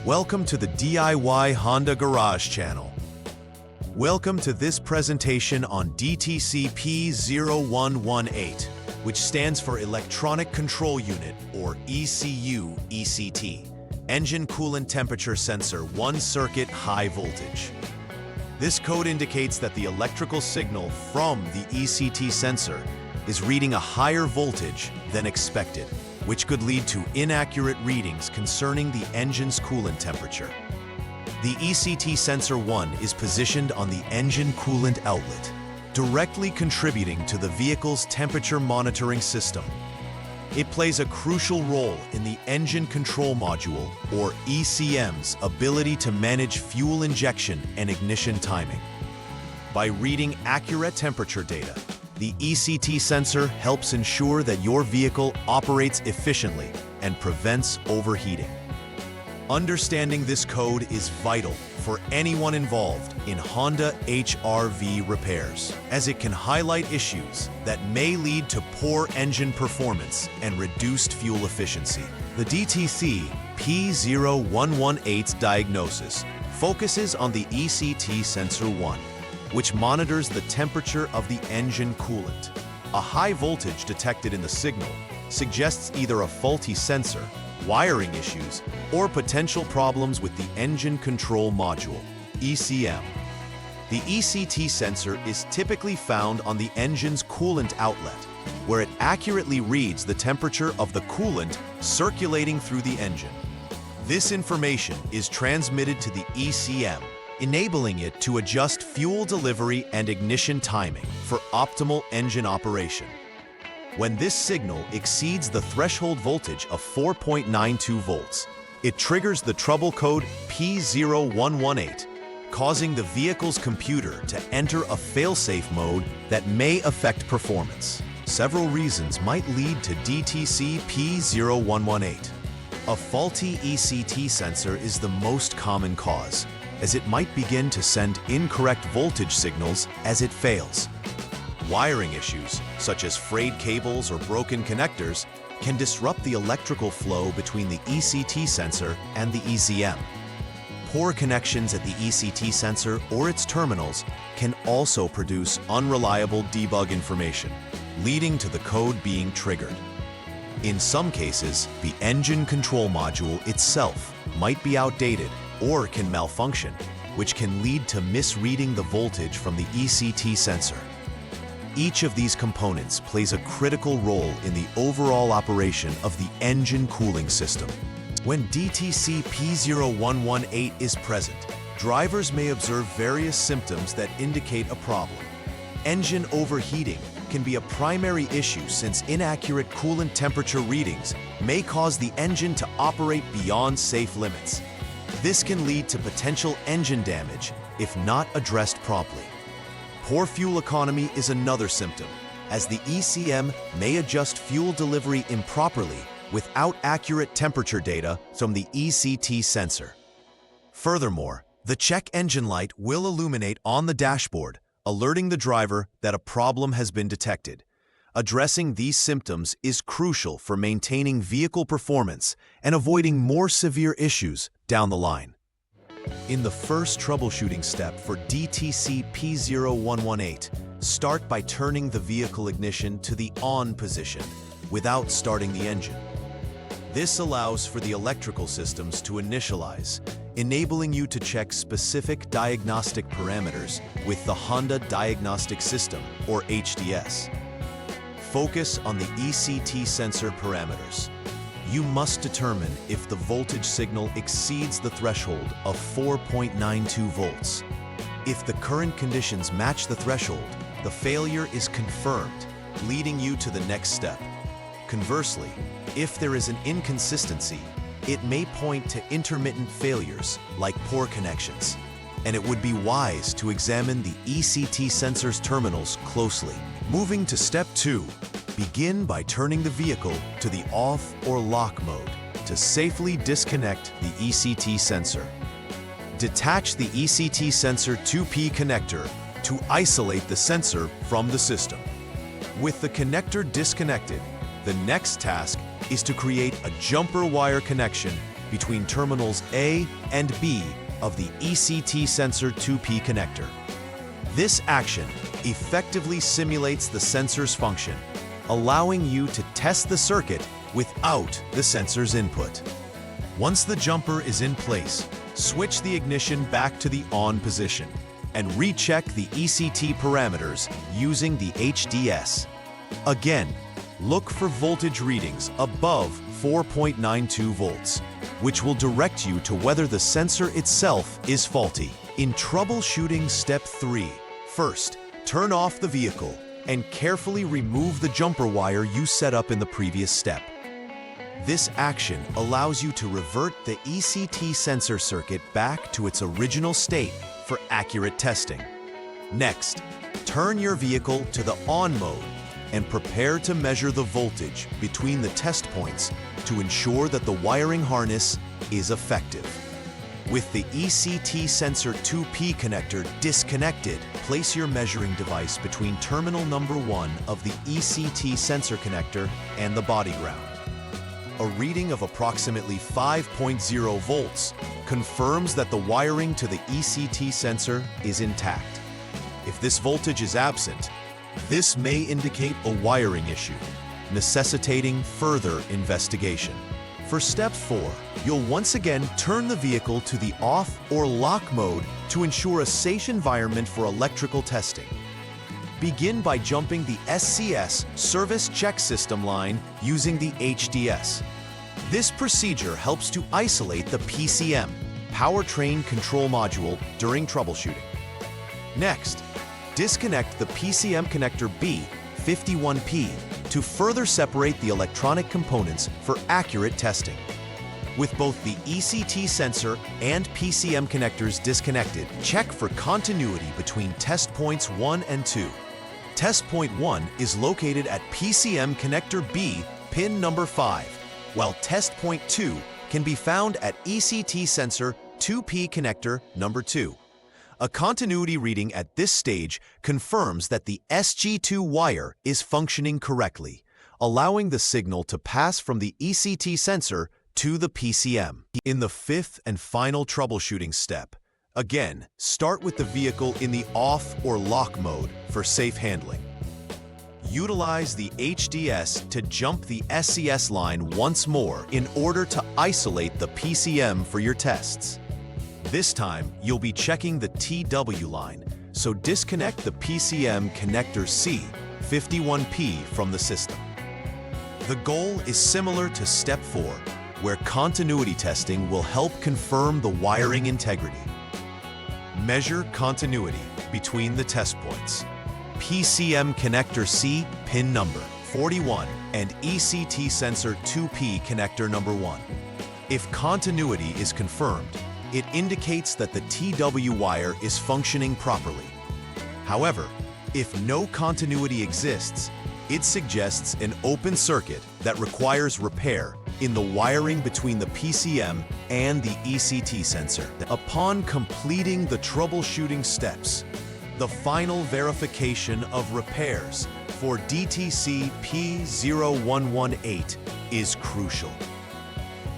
Welcome to the DIY Honda Garage channel. Welcome to this presentation on DTC P0118, which stands for Electronic Control Unit, or ECU ECT, Engine Coolant Temperature Sensor 1 Circuit High Voltage. This code indicates that the electrical signal from the ECT sensor is reading a higher voltage than expected, which could lead to inaccurate readings concerning the engine's coolant temperature. The ECT Sensor 1 is positioned on the engine coolant outlet, directly contributing to the vehicle's temperature monitoring system. It plays a crucial role in the engine control module, or ECM's, ability to manage fuel injection and ignition timing. By reading accurate temperature data, the ECT sensor helps ensure that your vehicle operates efficiently and prevents overheating. Understanding this code is vital for anyone involved in Honda HR-V repairs, as it can highlight issues that may lead to poor engine performance and reduced fuel efficiency. The DTC P0118 diagnosis focuses on the ECT Sensor 1, which monitors the temperature of the engine coolant. A high voltage detected in the signal suggests either a faulty sensor, wiring issues, or potential problems with the engine control module, ECM. The ECT sensor is typically found on the engine's coolant outlet, where it accurately reads the temperature of the coolant circulating through the engine. This information is transmitted to the ECM, enabling it to adjust fuel delivery and ignition timing for optimal engine operation. When this signal exceeds the threshold voltage of 4.92 volts, it triggers the trouble code P0118, causing the vehicle's computer to enter a fail-safe mode that may affect performance. Several reasons might lead to DTC P0118. A faulty ECT sensor is the most common cause, as it might begin to send incorrect voltage signals as it fails. Wiring issues, such as frayed cables or broken connectors, can disrupt the electrical flow between the ECT sensor and the ECM. Poor connections at the ECT sensor or its terminals can also produce unreliable debug information, leading to the code being triggered. In some cases, the engine control module itself might be outdated or can malfunction, which can lead to misreading the voltage from the ECT sensor. Each of these components plays a critical role in the overall operation of the engine cooling system. When DTC P0118 is present, drivers may observe various symptoms that indicate a problem. Engine overheating can be a primary issue, since inaccurate coolant temperature readings may cause the engine to operate beyond safe limits. This can lead to potential engine damage if not addressed promptly. Poor fuel economy is another symptom, as the ECM may adjust fuel delivery improperly without accurate temperature data from the ECT sensor. Furthermore, the check engine light will illuminate on the dashboard, alerting the driver that a problem has been detected. Addressing these symptoms is crucial for maintaining vehicle performance and avoiding more severe issues down the line. In the first troubleshooting step for DTC P0118, start by turning the vehicle ignition to the on position without starting the engine. This allows for the electrical systems to initialize, enabling you to check specific diagnostic parameters with the Honda Diagnostic System, or HDS. Focus on the ECT sensor parameters. You must determine if the voltage signal exceeds the threshold of 4.92 volts. If the current conditions match the threshold, the failure is confirmed, leading you to the next step. Conversely, if there is an inconsistency, it may point to intermittent failures like poor connections, and it would be wise to examine the ECT sensor's terminals closely. Moving to Step 2, begin by turning the vehicle to the off or lock mode to safely disconnect the ECT sensor. Detach the ECT sensor 2P connector to isolate the sensor from the system. With the connector disconnected, the next task is to create a jumper wire connection between terminals A and B of the ECT sensor 2P connector. This action effectively simulates the sensor's function, allowing you to test the circuit without the sensor's input. Once the jumper is in place, switch the ignition back to the on position and recheck the ECT parameters using the HDS. Again, look for voltage readings above 4.92 volts, which will direct you to whether the sensor itself is faulty. In troubleshooting step 3, first, turn off the vehicle and carefully remove the jumper wire you set up in the previous step. This action allows you to revert the ECT sensor circuit back to its original state for accurate testing. Next, turn your vehicle to the on mode and prepare to measure the voltage between the test points to ensure that the wiring harness is effective. With the ECT sensor 2P connector disconnected, place your measuring device between terminal number 1 of the ECT sensor connector and the body ground. A reading of approximately 5.0 volts confirms that the wiring to the ECT sensor is intact. If this voltage is absent, this may indicate a wiring issue, necessitating further investigation. For step 4, you'll once again turn the vehicle to the off or lock mode to ensure a safe environment for electrical testing. Begin by jumping the SCS Service Check System line using the HDS. This procedure helps to isolate the PCM, Powertrain Control Module, during troubleshooting. Next, disconnect the PCM connector B0118 to further separate the electronic components for accurate testing. With both the ECT sensor and PCM connectors disconnected, check for continuity between test points 1 and 2. Test point 1 is located at PCM connector B, pin number 5, while test point 2 can be found at ECT sensor 2P connector number 2. A continuity reading at this stage confirms that the SG2 wire is functioning correctly, allowing the signal to pass from the ECT sensor to the PCM. In the 5th and final troubleshooting step, again, start with the vehicle in the off or lock mode for safe handling. Utilize the HDS to jump the SCS line once more in order to isolate the PCM for your tests. This time, you'll be checking the TW line, so disconnect the PCM connector C51P from the system. The goal is similar to step 4, where continuity testing will help confirm the wiring integrity. Measure continuity between the test points. PCM connector C, pin number 41, and ECT sensor 2P connector number 1. If continuity is confirmed, it indicates that the TW wire is functioning properly. However, if no continuity exists, it suggests an open circuit that requires repair in the wiring between the PCM and the ECT sensor. Upon completing the troubleshooting steps, the final verification of repairs for DTC P0118 is crucial.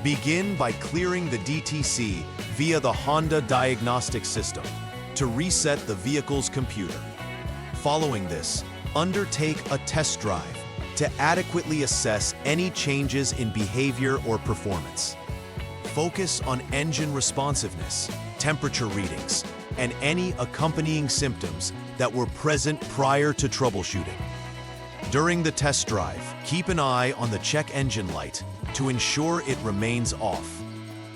Begin by clearing the DTC via the Honda Diagnostic System to reset the vehicle's computer. Following this, undertake a test drive to adequately assess any changes in behavior or performance. Focus on engine responsiveness, temperature readings, and any accompanying symptoms that were present prior to troubleshooting. During the test drive, keep an eye on the check engine light to ensure it remains off.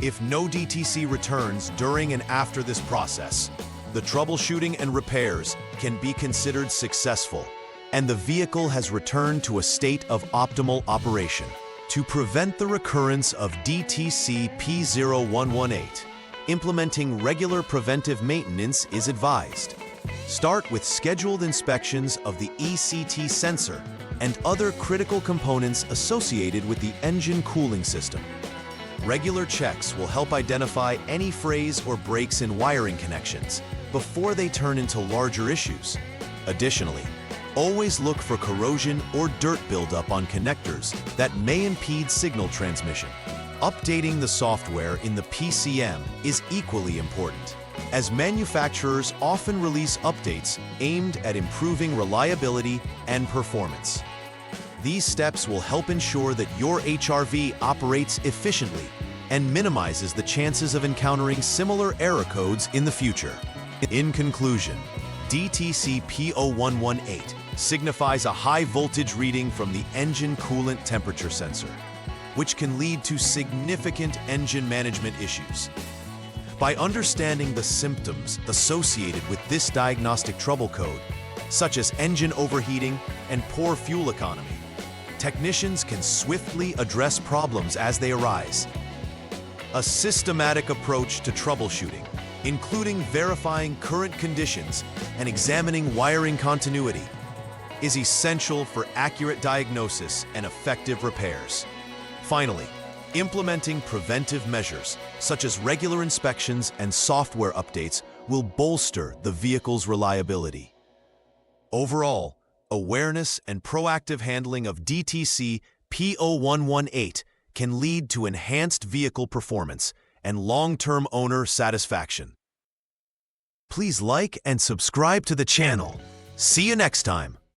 If no DTC returns during and after this process, the troubleshooting and repairs can be considered successful, and the vehicle has returned to a state of optimal operation. To prevent the recurrence of DTC P0118, implementing regular preventive maintenance is advised. Start with scheduled inspections of the ECT sensor and other critical components associated with the engine cooling system. Regular checks will help identify any frays or breaks in wiring connections before they turn into larger issues. Additionally, always look for corrosion or dirt buildup on connectors that may impede signal transmission. Updating the software in the PCM is equally important, as manufacturers often release updates aimed at improving reliability and performance. These steps will help ensure that your HRV operates efficiently and minimizes the chances of encountering similar error codes in the future. In conclusion, DTC P0118 signifies a high voltage reading from the engine coolant temperature sensor, which can lead to significant engine management issues. By understanding the symptoms associated with this diagnostic trouble code, such as engine overheating and poor fuel economy, technicians can swiftly address problems as they arise. A systematic approach to troubleshooting, including verifying current conditions and examining wiring continuity, is essential for accurate diagnosis and effective repairs. Finally, implementing preventive measures, such as regular inspections and software updates, will bolster the vehicle's reliability. Overall, awareness and proactive handling of DTC P0118 can lead to enhanced vehicle performance and long-term owner satisfaction. Please like and subscribe to the channel. See you next time.